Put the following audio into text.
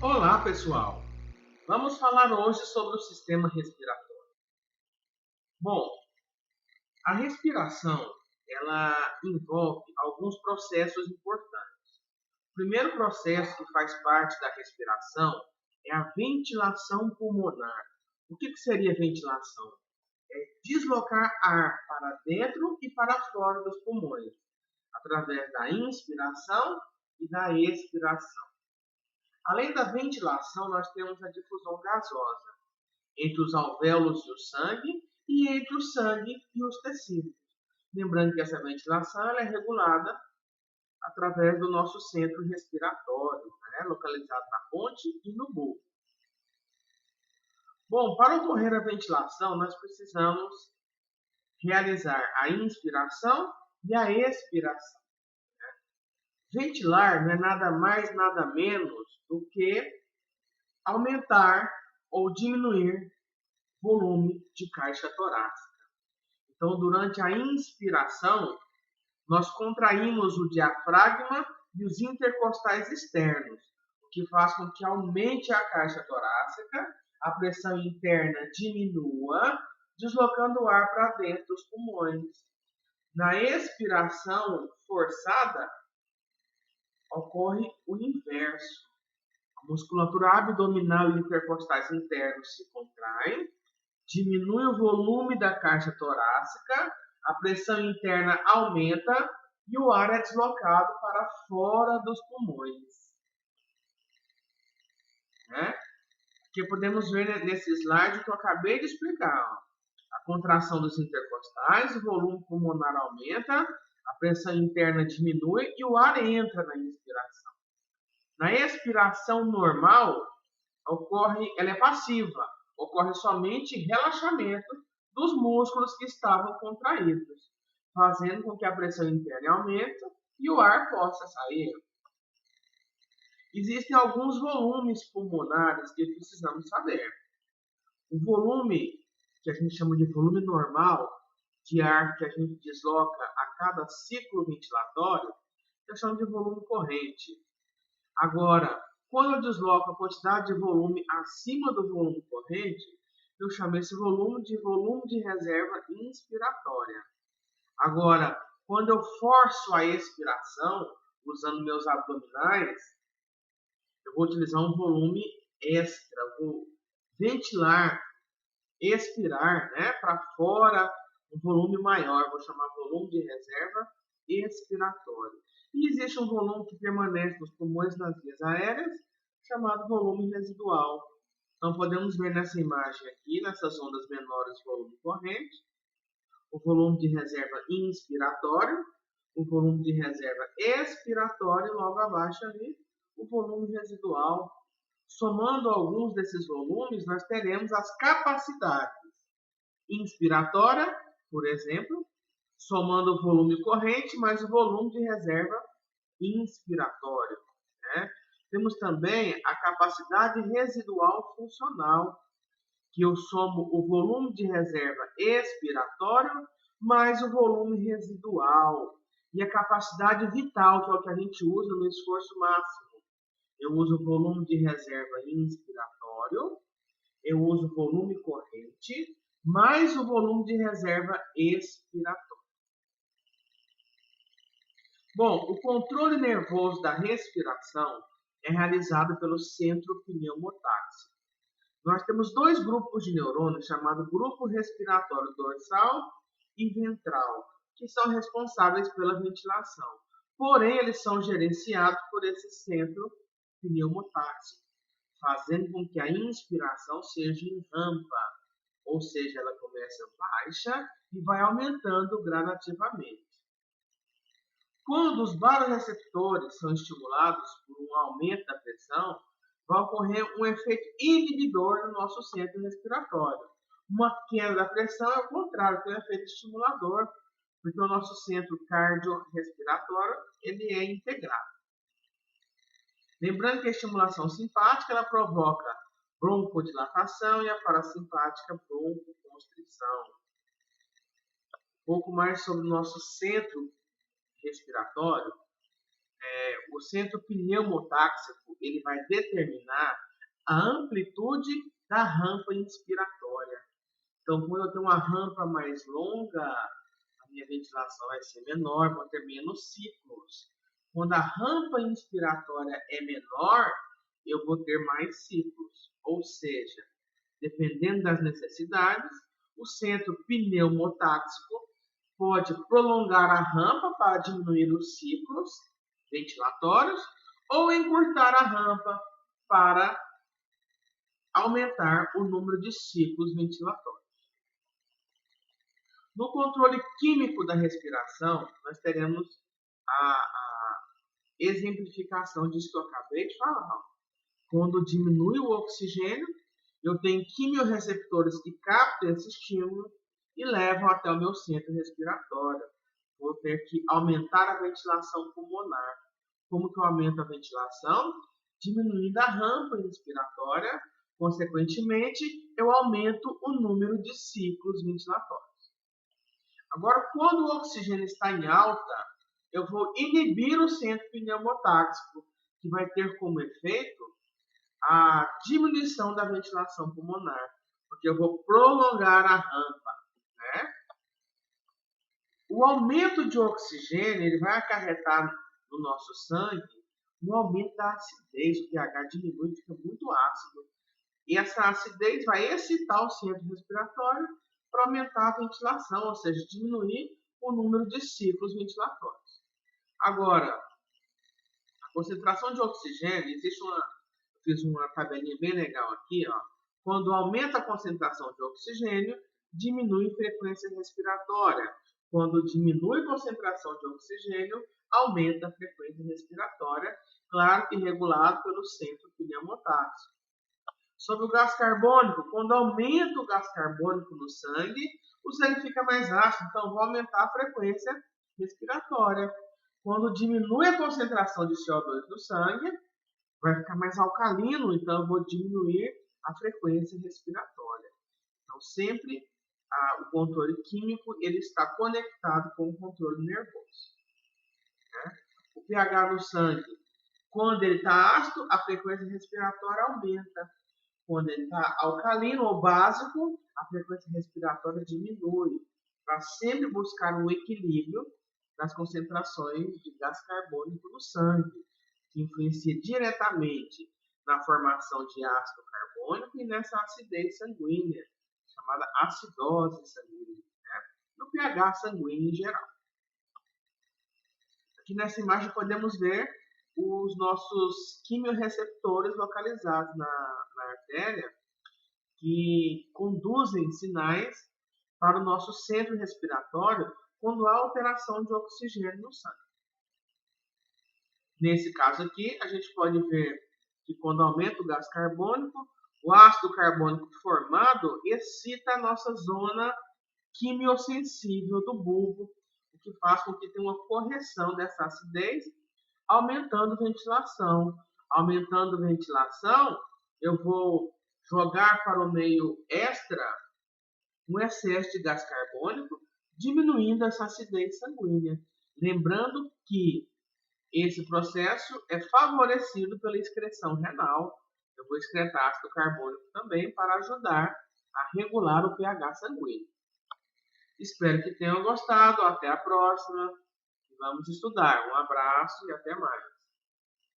Olá, pessoal! Vamos falar hoje sobre o sistema respiratório. Bom, a respiração, ela envolve alguns processos importantes. O primeiro processo que faz parte da respiração é a ventilação pulmonar. O que seria ventilação? É deslocar ar para dentro e para fora dos pulmões, através da inspiração e da expiração. Além da ventilação, nós temos a difusão gasosa entre os alvéolos e o sangue e entre o sangue e os tecidos. Lembrando que essa ventilação ela é regulada através do nosso centro respiratório, né, localizado na ponte e no bulbo. Bom, para ocorrer a ventilação, nós precisamos realizar a inspiração e a expiração. Ventilar não é nada mais, nada menos do que aumentar ou diminuir volume de caixa torácica. Então, durante a inspiração, nós contraímos o diafragma e os intercostais externos, o que faz com que aumente a caixa torácica, a pressão interna diminua, deslocando o ar para dentro dos pulmões. Na expiração forçada, ocorre o inverso. A musculatura abdominal e intercostais internos se contraem, diminui o volume da caixa torácica, a pressão interna aumenta e o ar é deslocado para fora dos pulmões. Né? Que podemos ver nesse slide que eu acabei de explicar. Ó. A contração dos intercostais, o volume pulmonar aumenta, a pressão interna diminui e o ar entra na inspiração. Na expiração normal, ela é passiva, ocorre somente relaxamento dos músculos que estavam contraídos, fazendo com que a pressão interna aumente e o ar possa sair. Existem alguns volumes pulmonares que precisamos saber. O volume, que a gente chama de volume normal, de ar que a gente desloca a cada ciclo ventilatório, eu chamo de volume corrente. Agora, quando eu desloco a quantidade de volume acima do volume corrente, eu chamo esse volume de reserva inspiratória. Agora, quando eu forço a expiração, usando meus abdominais, eu vou utilizar um volume extra, eu vou ventilar, expirar, né, para fora um volume maior, vou chamar volume de reserva expiratório. E existe um volume que permanece nos pulmões nas vias aéreas, chamado volume residual. Então, podemos ver nessa imagem aqui, nessas ondas menores, volume corrente, o volume de reserva inspiratório, o volume de reserva expiratório, e logo abaixo ali, o volume residual. Somando alguns desses volumes, nós teremos as capacidades inspiratória, por exemplo, somando o volume corrente mais o volume de reserva inspiratório. Né? Temos também a capacidade residual funcional, que eu somo o volume de reserva expiratório mais o volume residual. E a capacidade vital, que é o que a gente usa no esforço máximo. Eu uso o volume de reserva inspiratório, eu uso o volume corrente, mais o volume de reserva expiratório. Bom, o controle nervoso da respiração é realizado pelo centro pneumotáxico. Nós temos dois grupos de neurônios, chamados grupo respiratório dorsal e ventral, que são responsáveis pela ventilação. Porém, eles são gerenciados por esse centro pneumotáxico, fazendo com que a inspiração seja em rampa, ou seja, ela começa baixa e vai aumentando gradativamente. Quando os baroreceptores são estimulados por um aumento da pressão, vai ocorrer um efeito inibidor no nosso centro respiratório. Uma queda da pressão é o contrário, tem um efeito estimulador, porque o nosso centro cardiorrespiratório ele é integrado. Lembrando que a estimulação simpática ela provoca broncodilatação e a parasimpática broncoconstrição. Um pouco mais sobre o nosso centro respiratório. O centro pneumotáxico ele vai determinar a amplitude da rampa inspiratória. Então, quando eu tenho uma rampa mais longa, a minha ventilação vai ser menor, vou ter menos ciclos. Quando a rampa inspiratória é menor, eu vou ter mais ciclos. Ou seja, dependendo das necessidades, o centro pneumotáxico pode prolongar a rampa para diminuir os ciclos ventilatórios ou encurtar a rampa para aumentar o número de ciclos ventilatórios. No controle químico da respiração, nós teremos a exemplificação disso que eu acabei de falar. Quando diminui o oxigênio, eu tenho quimiorreceptores que captam esse estímulo e levam até o meu centro respiratório. Vou ter que aumentar a ventilação pulmonar. Como que eu aumento a ventilação? Diminuindo a rampa inspiratória, consequentemente, eu aumento o número de ciclos ventilatórios. Agora, quando o oxigênio está em alta, eu vou inibir o centro pneumotáxico, que vai ter como efeito a diminuição da ventilação pulmonar, porque eu vou prolongar a rampa, né? O aumento de oxigênio ele vai acarretar no nosso sangue um aumento da acidez, o pH diminui, fica muito ácido. E essa acidez vai excitar o centro respiratório para aumentar a ventilação, ou seja, diminuir o número de ciclos ventilatórios. Agora, a concentração de oxigênio, fiz uma tabelinha bem legal aqui, ó. Quando aumenta a concentração de oxigênio, diminui a frequência respiratória. Quando diminui a concentração de oxigênio, aumenta a frequência respiratória, claro que regulado pelo centro pneumotáxico. Sobre o gás carbônico, quando aumenta o gás carbônico no sangue, o sangue fica mais ácido, então vou aumentar a frequência respiratória. Quando diminui a concentração de CO2 no sangue, vai ficar mais alcalino, então eu vou diminuir a frequência respiratória. Então, sempre o controle químico ele está conectado com o controle nervoso. Né? O pH no sangue, quando ele está ácido, a frequência respiratória aumenta. Quando ele está alcalino ou básico, a frequência respiratória diminui, para sempre buscar um equilíbrio das concentrações de gás carbônico no sangue, que influencia diretamente na formação de ácido carbônico e nessa acidez sanguínea, chamada acidose sanguínea, né? No pH sanguíneo em geral. Aqui nessa imagem podemos ver os nossos quimiorreceptores localizados na artéria, que conduzem sinais para o nosso centro respiratório quando há alteração de oxigênio no sangue. Nesse caso aqui, a gente pode ver que quando aumenta o gás carbônico, o ácido carbônico formado excita a nossa zona quimiosensível do bulbo, o que faz com que tenha uma correção dessa acidez, aumentando a ventilação. Aumentando a ventilação, eu vou jogar para o meio extra um excesso de gás carbônico, diminuindo essa acidez sanguínea. Lembrando que esse processo é favorecido pela excreção renal. Eu vou excretar ácido carbônico também para ajudar a regular o pH sanguíneo. Espero que tenham gostado. Até a próxima. Vamos estudar. Um abraço e até mais.